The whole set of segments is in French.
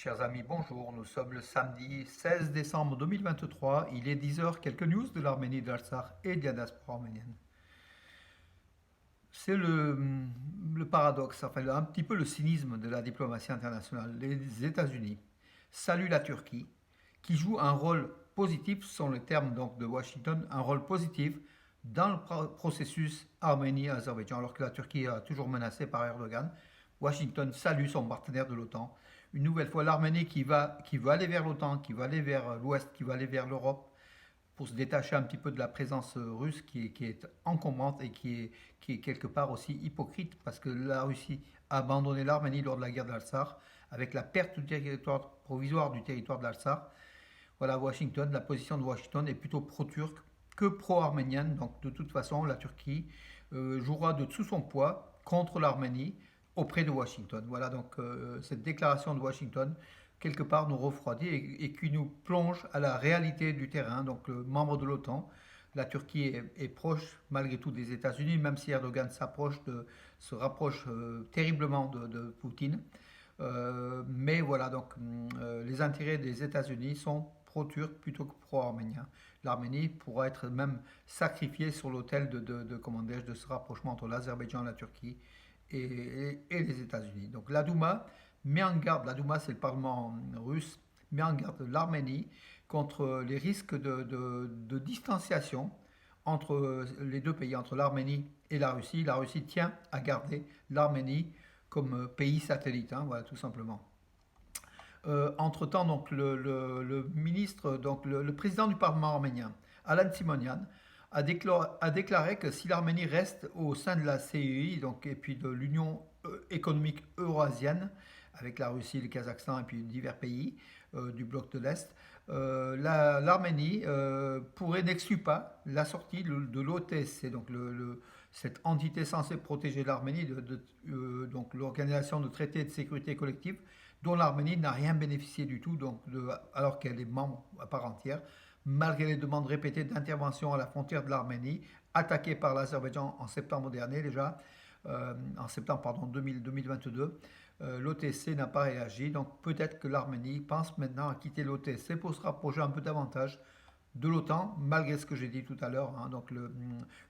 Chers amis, bonjour. Nous sommes le samedi 16 décembre 2023. Il est 10 heures. Quelques news de l'Arménie, de l'Artsakh et de la diaspora arménienne. C'est le paradoxe, enfin un petit peu le cynisme de la diplomatie internationale. Les États-Unis saluent la Turquie, qui joue un rôle positif, ce sont les termes donc de Washington, un rôle positif dans le processus Arménie-Azerbaïdjan, alors que la Turquie est toujours menacée par Erdogan. Washington salue son partenaire de l'OTAN. Une nouvelle fois, l'Arménie qui veut aller vers l'OTAN, qui veut aller vers l'Ouest, qui veut aller vers l'Europe, pour se détacher un petit peu de la présence russe qui est encombrante et qui est quelque part aussi hypocrite parce que la Russie a abandonné l'Arménie lors de la guerre de l'Artsakh avec la perte du territoire provisoire du territoire de l'Artsakh. Voilà, Washington, la position de Washington est plutôt pro-turque que pro-arménienne. Donc de toute façon, la Turquie jouera de tout son poids contre l'Arménie auprès de Washington. Voilà donc cette déclaration de Washington quelque part nous refroidit et qui nous plonge à la réalité du terrain. Donc membre de l'OTAN, la Turquie est proche malgré tout des États-Unis, même si Erdogan se rapproche terriblement de Poutine. Mais voilà, donc les intérêts des États-Unis sont pro-turcs plutôt que pro-arméniens. L'Arménie pourra être même sacrifiée sur l'autel de ce rapprochement entre l'Azerbaïdjan et la Turquie et les États-Unis. Donc la Douma met en garde, la Douma c'est le Parlement russe, met en garde l'Arménie contre les risques de distanciation entre les deux pays, entre l'Arménie et la Russie. La Russie tient à garder l'Arménie comme pays satellite, hein, voilà tout simplement. Entre-temps, donc le ministre, donc le président du Parlement arménien, Alan Simonian, a déclaré que si l'Arménie reste au sein de la CEI, donc, et puis de l'Union économique eurasienne, avec la Russie, le Kazakhstan et puis divers pays du bloc de l'Est, l'Arménie pourrait n'exclure pas la sortie de l'OTSC, donc cette entité censée protéger l'Arménie, donc l'Organisation de traité de sécurité collective, dont l'Arménie n'a rien bénéficié du tout, donc alors qu'elle est membre à part entière, malgré les demandes répétées d'intervention à la frontière de l'Arménie, attaquée par l'Azerbaïdjan en septembre dernier déjà, en septembre pardon, 2022. L'OTSC n'a pas réagi, donc peut-être que l'Arménie pense maintenant à quitter l'OTSC pour se rapprocher un peu davantage de l'OTAN, malgré ce que j'ai dit tout à l'heure, hein, donc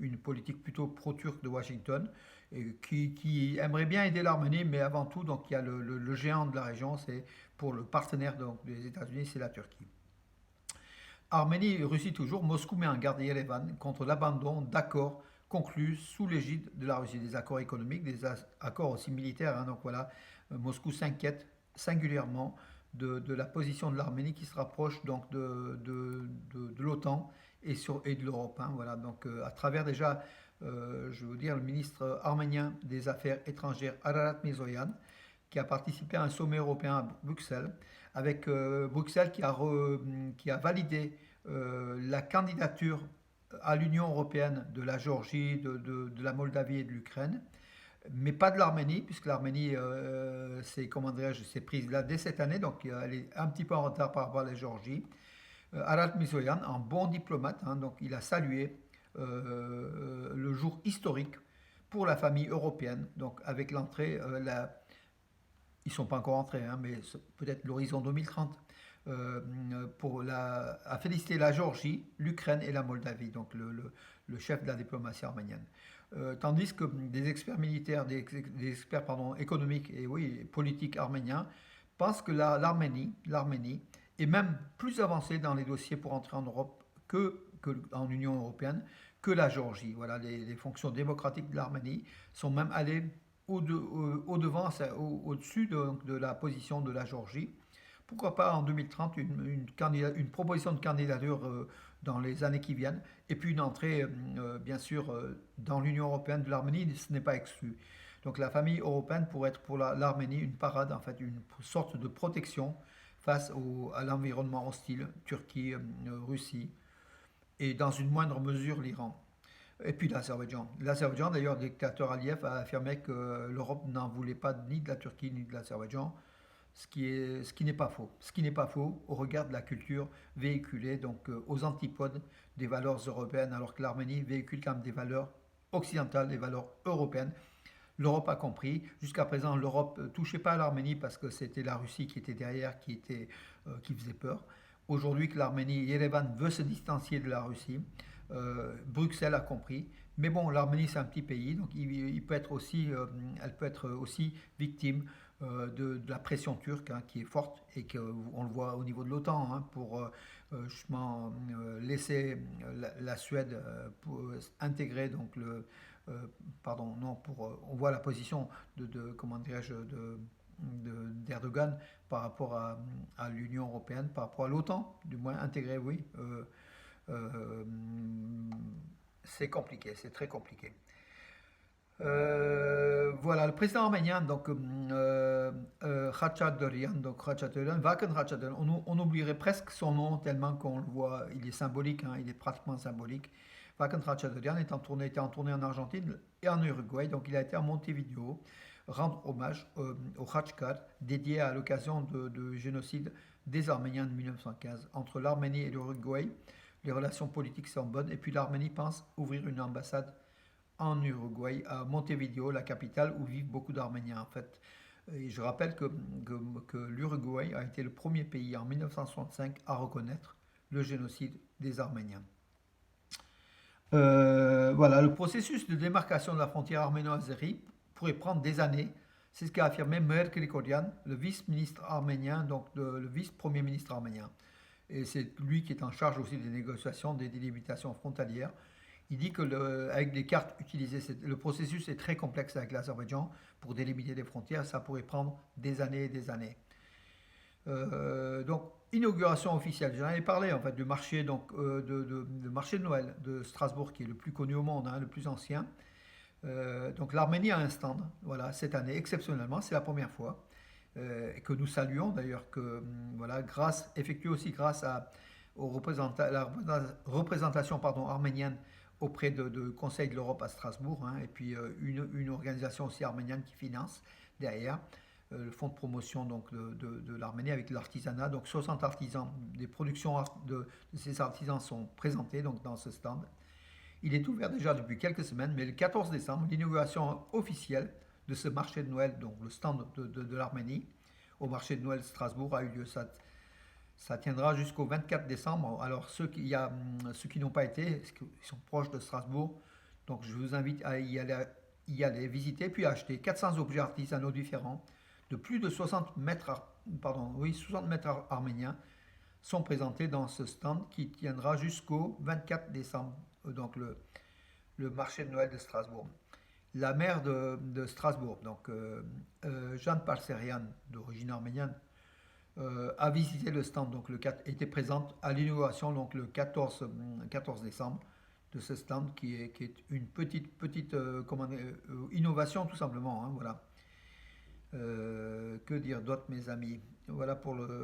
une politique plutôt pro-turque de Washington, et qui aimerait bien aider l'Arménie, mais avant tout, donc, il y a le géant de la région, c'est pour le partenaire donc, des États-Unis, c'est la Turquie. Arménie et Russie toujours, Moscou met en garde Yerevan contre l'abandon d'accords conclus sous l'égide de la Russie, des accords économiques, des accords aussi militaires. Hein, donc voilà, Moscou s'inquiète singulièrement de la position de l'Arménie qui se rapproche donc de l'OTAN et de l'Europe. Hein, voilà, donc à travers déjà, je veux dire, le ministre arménien des Affaires étrangères Ararat Mirzoyan, qui a participé à un sommet européen à Bruxelles, avec Bruxelles qui a validé la candidature à l'Union européenne de la Géorgie, de la Moldavie et de l'Ukraine, mais pas de l'Arménie, puisque l'Arménie s'est prise là dès cette année, donc elle est un petit peu en retard par rapport à la Géorgie. Arat Misoyan, un bon diplomate, hein, donc il a salué le jour historique pour la famille européenne, donc avec l'entrée, ils ne sont pas encore entrés, hein, mais peut-être l'horizon 2030, à féliciter la Géorgie, l'Ukraine et la Moldavie, donc le chef de la diplomatie arménienne. Tandis que des experts militaires, des experts pardon, économiques et oui, politiques arméniens pensent que l'Arménie est même plus avancée dans les dossiers pour entrer en Europe que en Union européenne que la Géorgie. Voilà, les fonctions démocratiques de l'Arménie sont même allées au-devant, au-dessus de la position de la Géorgie. Pourquoi pas en 2030 une proposition de candidature dans les années qui viennent et puis une entrée, bien sûr, dans l'Union européenne de l'Arménie, ce n'est pas exclu. Donc la famille européenne pourrait être pour l'Arménie une parade, en fait, une sorte de protection face à l'environnement hostile, Turquie, Russie et dans une moindre mesure l'Iran. Et puis l'Azerbaïdjan. L'Azerbaïdjan, d'ailleurs, le dictateur Aliyev a affirmé que l'Europe n'en voulait pas ni de la Turquie ni de l'Azerbaïdjan, ce qui n'est pas faux. Ce qui n'est pas faux au regard de la culture véhiculée, donc aux antipodes des valeurs européennes, alors que l'Arménie véhicule quand même des valeurs occidentales, des valeurs européennes. L'Europe a compris. Jusqu'à présent, l'Europe ne touchait pas à l'Arménie parce que c'était la Russie qui était derrière, qui faisait peur. Aujourd'hui que l'Arménie, Yerevan veut se distancier de la Russie, Bruxelles a compris. Mais bon, l'Arménie c'est un petit pays, donc elle peut être aussi victime de la pression turque hein, qui est forte et qu'on le voit au niveau de l'OTAN hein, pour justement laisser la Suède pour intégrer donc pardon non pour on voit la position comment dirais-je d'Erdogan par rapport à l'Union européenne, par rapport à l'OTAN, du moins intégré, oui. Euh, c'est compliqué, c'est très compliqué. Voilà, le président arménien, donc Khatchaturian, Vakon Khatchaturian, on oublierait presque son nom tellement qu'on le voit, il est symbolique, hein, il est pratiquement symbolique. Vakon Khatchaturian était en tournée en Argentine et en Uruguay, donc il a été à Montevideo rendre hommage au Khatchkar, dédié à l'occasion de génocide des Arméniens de 1915. Entre l'Arménie et l'Uruguay, les relations politiques sont bonnes, et puis l'Arménie pense ouvrir une ambassade en Uruguay, à Montevideo, la capitale où vivent beaucoup d'Arméniens en fait. Et je rappelle que l'Uruguay a été le premier pays en 1965 à reconnaître le génocide des Arméniens. Voilà, le processus de démarcation de la frontière arméno-azérie pourrait prendre des années. C'est ce qu'a affirmé Meher Krikorian, le vice-ministre arménien, donc le vice-premier ministre arménien. Et c'est lui qui est en charge aussi des négociations, des délimitations frontalières. Il dit que avec les cartes utilisées, le processus est très complexe avec l'Azerbaïdjan pour délimiter les frontières. Ça pourrait prendre des années et des années. Donc, inauguration officielle. J'en avais parlé en fait du marché, donc, de marché de Noël de Strasbourg, qui est le plus connu au monde, hein, le plus ancien. Donc, l'Arménie a un stand, voilà, cette année, exceptionnellement, c'est la première fois. Que nous saluons d'ailleurs, voilà, effectuée aussi grâce la représentation pardon, arménienne auprès de Conseil de l'Europe à Strasbourg, hein, et puis une organisation aussi arménienne qui finance derrière le fonds de promotion donc, de l'Arménie avec l'artisanat. Donc 60 artisans, des productions de ces artisans sont présentées donc, dans ce stand. Il est ouvert déjà depuis quelques semaines, mais le 14 décembre, l'inauguration officielle de ce marché de Noël, donc le stand de l'Arménie, au marché de Noël de Strasbourg, a eu lieu. Ça tiendra jusqu'au 24 décembre. Alors ceux qui n'ont pas été, qui sont proches de Strasbourg, donc je vous invite à y aller visiter, puis à acheter 400 objets artisanaux différents de plus de 60 mètres, pardon, oui, 60 mètres arméniens sont présentés dans ce stand qui tiendra jusqu'au 24 décembre, donc le marché de Noël de Strasbourg. La maire de Strasbourg, donc Jeanne Parserian, d'origine arménienne, a visité le stand, donc était présente à l'inauguration donc le 14 décembre de ce stand qui est une petite innovation tout simplement. Hein, voilà. Que dire d'autre mes amis? Voilà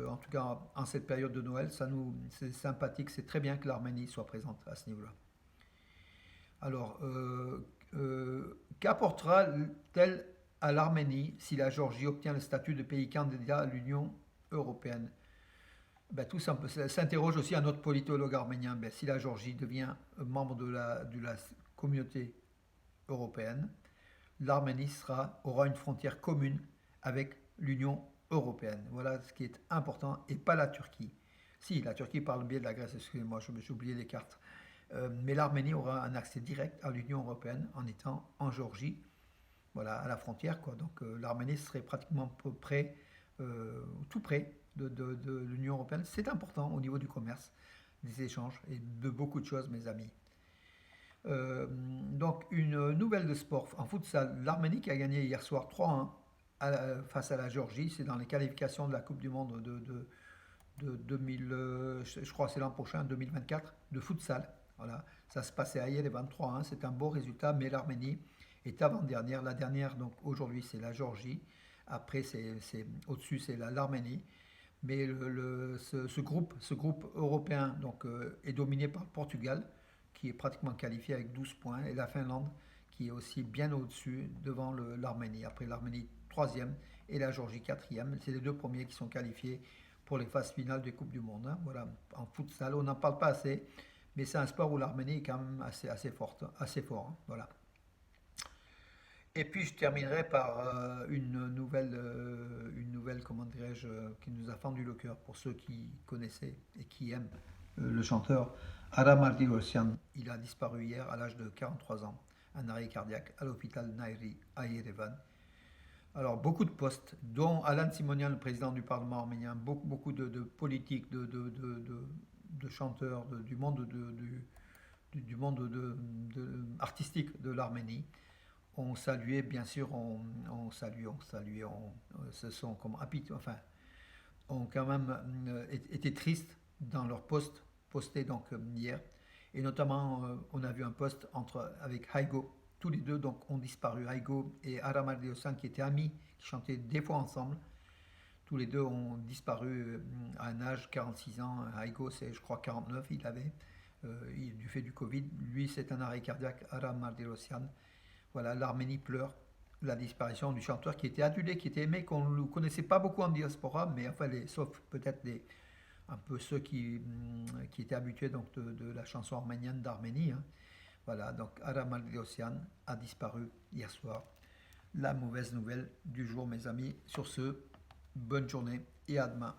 en tout cas en cette période de Noël, c'est sympathique, c'est très bien que l'Arménie soit présente à ce niveau-là. Alors, qu'apportera-t-elle à l'Arménie si la Géorgie obtient le statut de pays candidat à l'Union européenne? Ben, tout ça s'interroge aussi un autre politologue arménien. Ben, si la Géorgie devient membre de la communauté européenne, l'Arménie aura une frontière commune avec l'Union européenne. Voilà ce qui est important, et pas la Turquie. Si, la Turquie par le biais de la Grèce, excusez-moi, j'ai oublié les cartes. Mais l'Arménie aura un accès direct à l'Union européenne en étant en Géorgie, voilà, à la frontière, quoi. Donc l'Arménie serait pratiquement près, tout près de l'Union européenne. C'est important au niveau du commerce, des échanges et de beaucoup de choses, mes amis. Donc une nouvelle de sport en futsal, l'Arménie qui a gagné hier soir 3-1 face à la Géorgie, c'est dans les qualifications de la Coupe du Monde de 2000, je crois que c'est l'an prochain, 2024, de futsal. Voilà, ça se passait à hier les 23-1, c'est un beau résultat, mais l'Arménie est avant-dernière. La dernière, donc aujourd'hui, c'est la Géorgie. Après, au-dessus, c'est l'Arménie. Mais ce groupe européen donc, est dominé par le Portugal, qui est pratiquement qualifié avec 12 points, et la Finlande, qui est aussi bien au-dessus devant l'Arménie. Après l'Arménie, troisième, et la Géorgie, quatrième. C'est les deux premiers qui sont qualifiés pour les phases finales des Coupes du Monde. Hein. Voilà, en futsal, on n'en parle pas assez, mais c'est un sport où l'Arménie est quand même assez fort. Hein. Voilà. Et puis je terminerai par une nouvelle, comment dirais-je, qui nous a fendu le cœur pour ceux qui connaissaient et qui aiment le chanteur Ara Martirosyan. Il a disparu hier à l'âge de 43 ans, un arrêt cardiaque à l'hôpital Nairi à Yerevan. Alors beaucoup de postes, dont Alan Simonian, le président du Parlement arménien, beaucoup de politiques, de chanteurs du monde, du monde artistique de l'Arménie ont salué, bien sûr, se sont comme enfin, ont quand même été tristes dans leur post posté donc hier. Et notamment, on a vu un post avec Haigo. Tous les deux donc ont disparu. Haigo et Aram Ardiosan, qui étaient amis, qui chantaient des fois ensemble. Tous les deux ont disparu à un âge 46 ans. Haigo, c'est je crois 49, il avait, du fait du Covid. Lui, c'est un arrêt cardiaque. Aram Mardirosyan. Voilà, l'Arménie pleure la disparition du chanteur qui était adulé, qui était aimé, qu'on ne connaissait pas beaucoup en diaspora, mais enfin, sauf peut-être un peu ceux qui étaient habitués donc, de la chanson arménienne d'Arménie. Hein. Voilà, donc Aram Aldrosian a disparu hier soir. La mauvaise nouvelle du jour, mes amis. Sur ce, bonne journée et à demain.